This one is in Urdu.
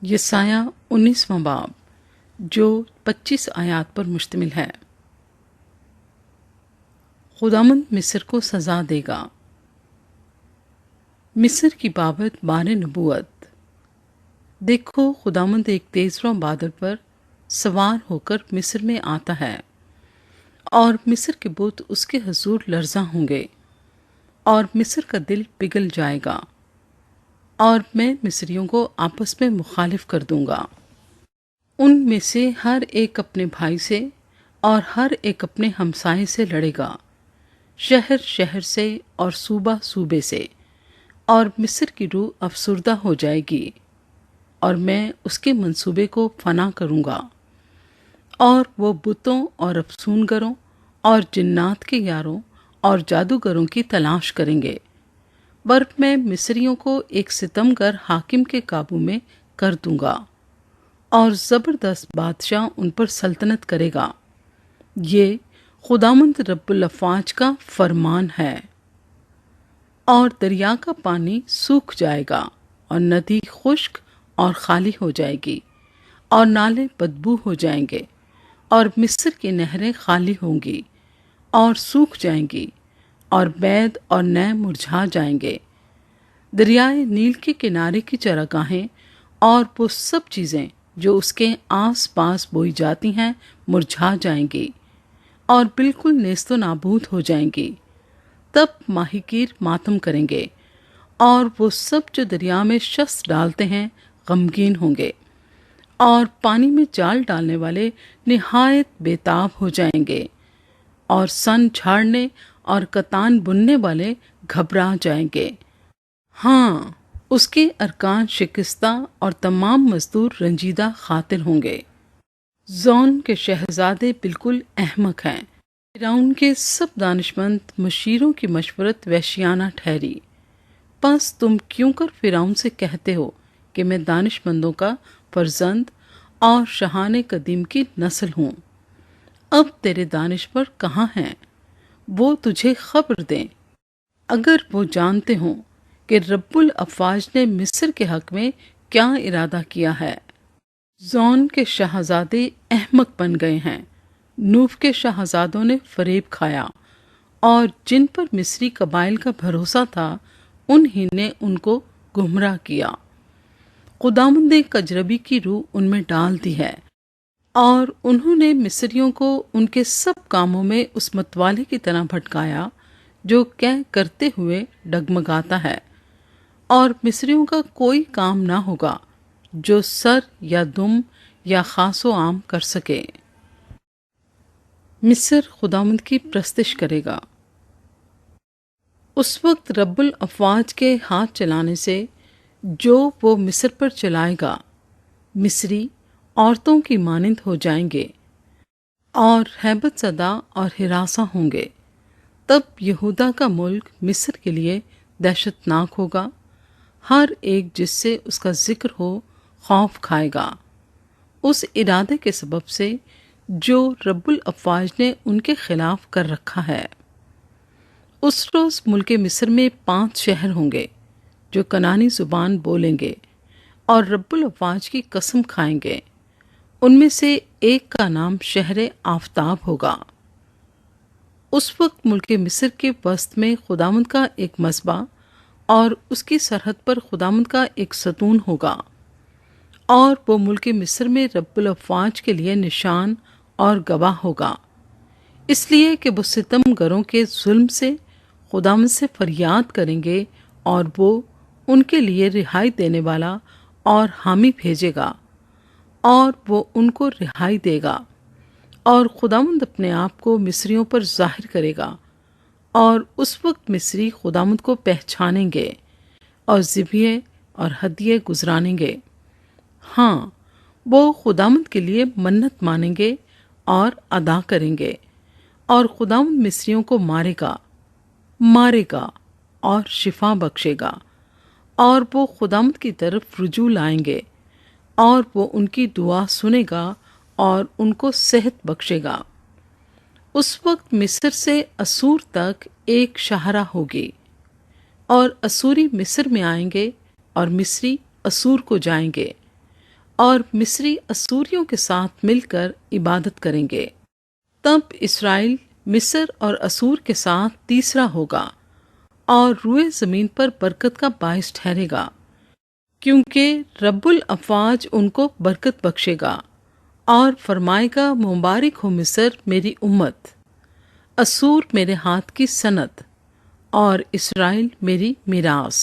یسایہ 19واں باب جو 25 آیات پر مشتمل ہے۔ خداوند مصر کو سزا دے گا۔ مصر کی بابت بارے نبوت۔ دیکھو، خداوند ایک تیز رو بادل پر سوار ہو کر مصر میں آتا ہے، اور مصر کے بت اس کے حضور لرزاں ہوں گے، اور مصر کا دل پگھل جائے گا، اور میں مصریوں کو آپس میں مخالف کر دوں گا۔ ان میں سے ہر ایک اپنے بھائی سے اور ہر ایک اپنے ہمسائے سے لڑے گا، شہر شہر سے اور صوبہ صوبے سے، اور مصر کی روح افسردہ ہو جائے گی، اور میں اس کے منصوبے کو فنا کروں گا، اور وہ بتوں اور افسونگروں اور جنات کے یاروں اور جادوگروں کی تلاش کریں گے، پر میں مصریوں کو ایک ستمگر حاکم کے قابو میں کر دوں گا، اور زبردست بادشاہ ان پر سلطنت کرے گا۔ یہ خداوند رب الافواج کا فرمان ہے۔ اور دریا کا پانی سوکھ جائے گا، اور ندی خشک اور خالی ہو جائے گی، اور نالے بدبو ہو جائیں گے، اور مصر کی نہریں خالی ہوں گی اور سوکھ جائیں گی، اور بید اور نئے مرجھا جائیں گے۔ دریائے نیل کے کنارے کی چراگاہیں اور وہ سب چیزیں جو اس کے آس پاس بوئی جاتی ہیں مرجھا جائیں گی اور بالکل نیست و نابود ہو جائیں گی۔ تب ماہی گیر ماتم کریں گے، اور وہ سب جو دریا میں شست ڈالتے ہیں غمگین ہوں گے، اور پانی میں جال ڈالنے والے نہایت بے تاب ہو جائیں گے، اور سن جھاڑنے اور کتان بننے والے گھبرا جائیں گے۔ ہاں، اس کے ارکان شکستہ اور تمام مزدور رنجیدہ خاطر ہوں گے۔ زون کے شہزادے بالکل احمق ہیں، فرعون کے سب دانشمند مشیروں کی مشورت وحشیانہ ٹھہری۔ پس تم کیوں کر فرعون سے کہتے ہو کہ میں دانشمندوں کا فرزند اور شاہان قدیم کی نسل ہوں؟ اب تیرے دانشور کہاں ہیں؟ وہ تجھے خبر دیں، اگر وہ جانتے ہوں کہ رب الافواج نے مصر کے حق میں کیا ارادہ کیا ہے۔ زون کے شہزادے احمق بن گئے ہیں، نوف کے شہزادوں نے فریب کھایا، اور جن پر مصری قبائل کا بھروسہ تھا انہی نے ان کو گمراہ کیا۔ خداوند نے کجربی کی روح ان میں ڈال دی ہے، اور انہوں نے مصریوں کو ان کے سب کاموں میں اس متوالے کی طرح بھٹکایا جو کرتے ہوئے ڈگمگاتا ہے، اور مصریوں کا کوئی کام نہ ہوگا جو سر یا دم یا خاص و عام کر سکے۔ مصر خداوند کی پرستش کرے گا۔ اس وقت رب الافواج کے ہاتھ چلانے سے جو وہ مصر پر چلائے گا، مصری عورتوں کی مانند ہو جائیں گے، اور ہیبت زدہ اور ہراساں ہوں گے۔ تب یہودا کا ملک مصر کے لیے دہشت ناک ہوگا، ہر ایک جس سے اس کا ذکر ہو خوف کھائے گا، اس ارادے کے سبب سے جو رب الافواج نے ان کے خلاف کر رکھا ہے۔ اس روز ملک مصر میں 5 شہر ہوں گے جو کنانی زبان بولیں گے اور رب الافواج کی قسم کھائیں گے۔ ان میں سے ایک کا نام شہر آفتاب ہوگا۔ اس وقت ملک مصر کے وسط میں خداوند کا ایک مذبح اور اس کی سرحد پر خداوند کا ایک ستون ہوگا، اور وہ ملک مصر میں رب الافواج کے لیے نشان اور گواہ ہوگا، اس لیے کہ وہ ستم گروں کے ظلم سے خداوند سے فریاد کریں گے، اور وہ ان کے لیے رہائی دینے والا اور حامی بھیجے گا، اور وہ ان کو رہائی دے گا، اور خداوند اپنے آپ کو مصریوں پر ظاہر کرے گا، اور اس وقت مصری خداوند کو پہچانیں گے اور ذبیحے اور ہدیے گزرانیں گے۔ ہاں، وہ خداوند کے لیے منت مانیں گے اور ادا کریں گے، اور خداوند مصریوں کو مارے گا اور شفا بخشے گا، اور وہ خداوند کی طرف رجوع لائیں گے، اور وہ ان کی دعا سنے گا اور ان کو صحت بخشے گا۔ اس وقت مصر سے اسور تک ایک شاہراہ ہوگی، اور اسوری مصر میں آئیں گے اور مصری اسور کو جائیں گے، اور مصری اسوریوں کے ساتھ مل کر عبادت کریں گے۔ تب اسرائیل مصر اور اسور کے ساتھ تیسرا ہوگا اور روئے زمین پر برکت کا باعث ٹھہرے گا، کیونکہ رب الافواج ان کو برکت بخشے گا اور فرمائے گا مبارک ہو مصر میری امت، اسور میرے ہاتھ کی صنعت اور اسرائیل میری میراث۔